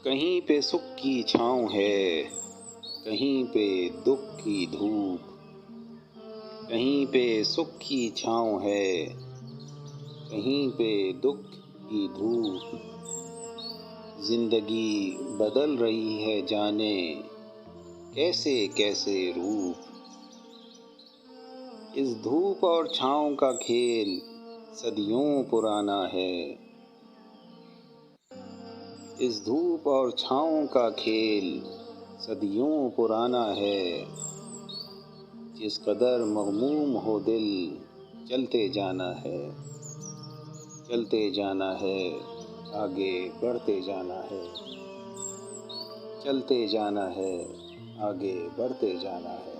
कहीं पे सुख की छाँव है, कहीं पे दुख की धूप। कहीं पे सुख की छाँव है, कहीं पे दुख की धूप। जिंदगी बदल रही है जाने कैसे कैसे रूप। इस धूप और छाँव का खेल सदियों पुराना है। इस धूप और छाँव का खेल सदियों पुराना है। जिस कदर मग़मूम हो दिल चलते जाना है, चलते जाना है, आगे बढ़ते जाना है, चलते जाना है, आगे बढ़ते जाना है।